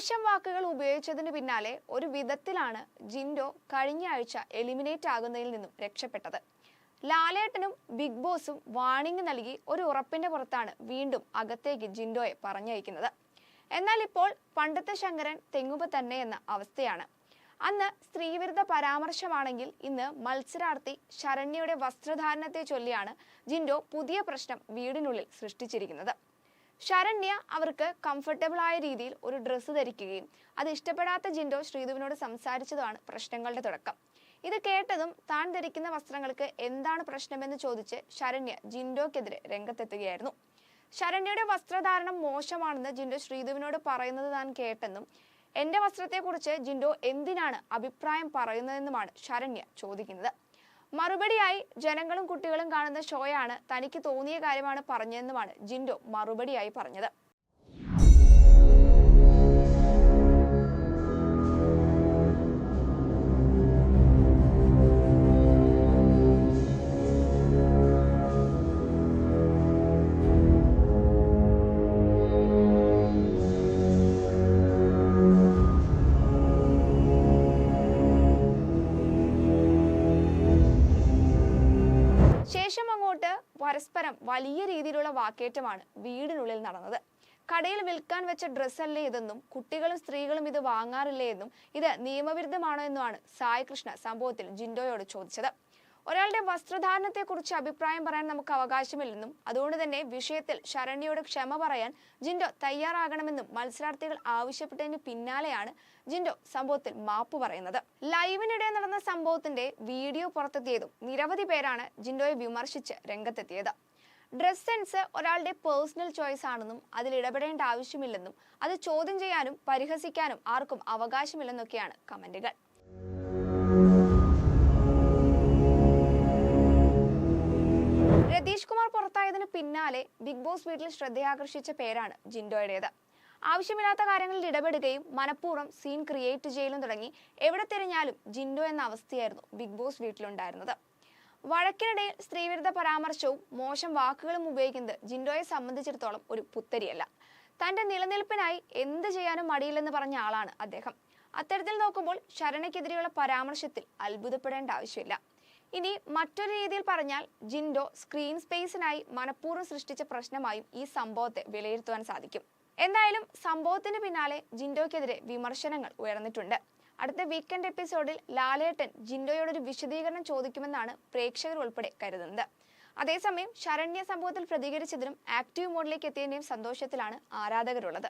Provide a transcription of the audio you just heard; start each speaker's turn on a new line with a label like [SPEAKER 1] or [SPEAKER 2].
[SPEAKER 1] മോശം വാക്കുകൾ ഉപയോഗിച്ചതിന് പിന്നാലെ ഒരു വിധത്തിലാണ് ജിൻഡോ കഴിഞ്ഞ ആഴ്ച എലിമിനേറ്റ് ആകുന്നതിൽ നിന്നും രക്ഷപ്പെട്ടത്. ലാലേട്ടനും ബിഗ് ബോസും വാണിംഗ് നൽകി ഒരു ഉറപ്പിന്റെ പുറത്താണ് വീണ്ടും അകത്തേക്ക് ജിൻഡോയെ പറഞ്ഞയക്കുന്നത്. എന്നാൽ ഇപ്പോൾ പണ്ടത്തെ ശങ്കരൻ തെങ്ങുമ്പ തന്നെ എന്ന അവസ്ഥയാണ്. അന്ന് സ്ത്രീവിരുദ്ധ പരാമർശമാണെങ്കിൽ ഇന്ന് മത്സരാർത്ഥി ശരണ്യയുടെ വസ്ത്രധാരണത്തെ ചൊല്ലിയാണ് ജിൻഡോ പുതിയ പ്രശ്നം വീടിനുള്ളിൽ സൃഷ്ടിച്ചിരിക്കുന്നത്. ശരണ്യ അവർക്ക് കംഫർട്ടബിൾ ആയ രീതിയിൽ ഒരു ഡ്രസ്സ് ധരിക്കുകയും അത് ഇഷ്ടപ്പെടാത്ത ജിൻഡോ ശ്രീധുവിനോട് സംസാരിച്ചതാണ് പ്രശ്നങ്ങളുടെ തുടക്കം. ഇത് കേട്ടതും താൻ ധരിക്കുന്ന വസ്ത്രങ്ങൾക്ക് എന്താണ് പ്രശ്നമെന്ന് ചോദിച്ച് ശരണ്യ ജിൻഡോക്കെതിരെ രംഗത്തെത്തുകയായിരുന്നു. ശരണ്യയുടെ വസ്ത്രധാരണം മോശമാണെന്ന് ജിൻഡോ ശ്രീധുവിനോട് പറയുന്നത് താൻ കേട്ടെന്നും എന്റെ വസ്ത്രത്തെക്കുറിച്ച് ജിൻഡോ എന്തിനാണ് അഭിപ്രായം പറയുന്നതെന്നുമാണ് ശരണ്യ ചോദിക്കുന്നത്. മറുപടിയായി ജനങ്ങളും കുട്ടികളും കാണുന്ന ഷോയാണ്, തനിക്ക് തോന്നിയ കാര്യമാണ് പറഞ്ഞതെന്നുമാണ് ജിൻഡോ മറുപടിയായി പറഞ്ഞത്. ശേഷം അങ്ങോട്ട് പരസ്പരം വലിയ രീതിയിലുള്ള വാക്കേറ്റമാണ് വീടിനുള്ളിൽ നടന്നത്. കടയിൽ വിൽക്കാൻ വെച്ച ഡ്രസ്സല്ലേ ഇതെന്നും കുട്ടികളും സ്ത്രീകളും ഇത് വാങ്ങാറില്ലേ എന്നും ഇത് നിയമവിരുദ്ധമാണോ എന്നുമാണ് സായി കൃഷ്ണ സംഭവത്തിൽ ജിൻഡോയോട് ചോദിച്ചത്. ഒരാളുടെ വസ്ത്രധാരണത്തെക്കുറിച്ച് അഭിപ്രായം പറയാൻ നമുക്ക് അവകാശമില്ലെന്നും അതുകൊണ്ട് തന്നെ വിഷയത്തിൽ ശരണ്യയോട് ക്ഷമ പറയാൻ ജിൻഡോ തയ്യാറാകണമെന്നും മത്സരാർത്ഥികൾ ആവശ്യപ്പെട്ടതിന് പിന്നാലെയാണ് ജിൻഡോ സംഭവത്തിൽ മാപ്പ് പറയുന്നത്. ലൈവിനിടെ നടന്ന സംഭവത്തിന്റെ വീഡിയോ പുറത്തെത്തിയതും നിരവധി പേരാണ് ജിൻഡോയെ വിമർശിച്ച് രംഗത്തെത്തിയത്. ഡ്രസ് സെൻസ് ഒരാളുടെ പേഴ്സണൽ ചോയ്സ് ആണെന്നും അതിൽ ഇടപെടേണ്ട ആവശ്യമില്ലെന്നും അത് ചോദ്യം ചെയ്യാനും പരിഹസിക്കാനും ആർക്കും അവകാശമില്ലെന്നൊക്കെയാണ് കമന്റുകൾ. രതീഷ് കുമാർ പുറത്തായതിനു പിന്നാലെ ബിഗ് ബോസ് വീട്ടിൽ ശ്രദ്ധയാകർഷിച്ച പേരാണ് ജിൻഡോയുടേത്. ആവശ്യമില്ലാത്ത കാര്യങ്ങളിൽ ഇടപെടുകയും മനഃപൂർവ്വം സീൻ ക്രിയേറ്റ് ചെയ്യലും തുടങ്ങി എവിടെ തിരിഞ്ഞാലും ജിൻഡോ എന്ന അവസ്ഥയായിരുന്നു ബിഗ് ബോസ് വീട്ടിലുണ്ടായിരുന്നത്. വഴക്കിനിടയിൽ സ്ത്രീവിരുദ്ധ പരാമർശവും മോശം വാക്കുകളും ഉപയോഗിക്കുന്നത് ജിൻഡോയെ സംബന്ധിച്ചിടത്തോളം ഒരു പുത്തരിയല്ല. തന്റെ നിലനിൽപ്പിനായി എന്ത് ചെയ്യാനും മടിയില്ലെന്ന് പറഞ്ഞ ആളാണ് അദ്ദേഹം. അത്തരത്തിൽ നോക്കുമ്പോൾ ശരണ്യക്കെതിരെയുള്ള പരാമർശത്തിൽ അത്ഭുതപ്പെടേണ്ട ആവശ്യമില്ല. ഇനി മറ്റൊരു രീതിയിൽ പറഞ്ഞാൽ ജിൻഡോ സ്ക്രീൻ സ്പേസിനായി മനഃപൂർവ്വം സൃഷ്ടിച്ച പ്രശ്നമായും ഈ സംഭവത്തെ വിലയിരുത്തുവാൻ സാധിക്കും. എന്തായാലും സംഭവത്തിന് പിന്നാലെ ജിൻഡോയ്ക്കെതിരെ വിമർശനങ്ങൾ ഉയർന്നിട്ടുണ്ട്. അടുത്ത വീക്കെൻഡ് എപ്പിസോഡിൽ ലാലേട്ടൻ ജിൻഡോയോടൊരു വിശദീകരണം ചോദിക്കുമെന്നാണ് പ്രേക്ഷകർ ഉൾപ്പെടെ കരുതുന്നത്. അതേസമയം ശരണ്യ സംഭവത്തിൽ പ്രതികരിച്ചതിനും ആക്റ്റീവ് മോഡിലേക്ക് എത്തിയതിന്റെയും സന്തോഷത്തിലാണ് ആരാധകരുള്ളത്.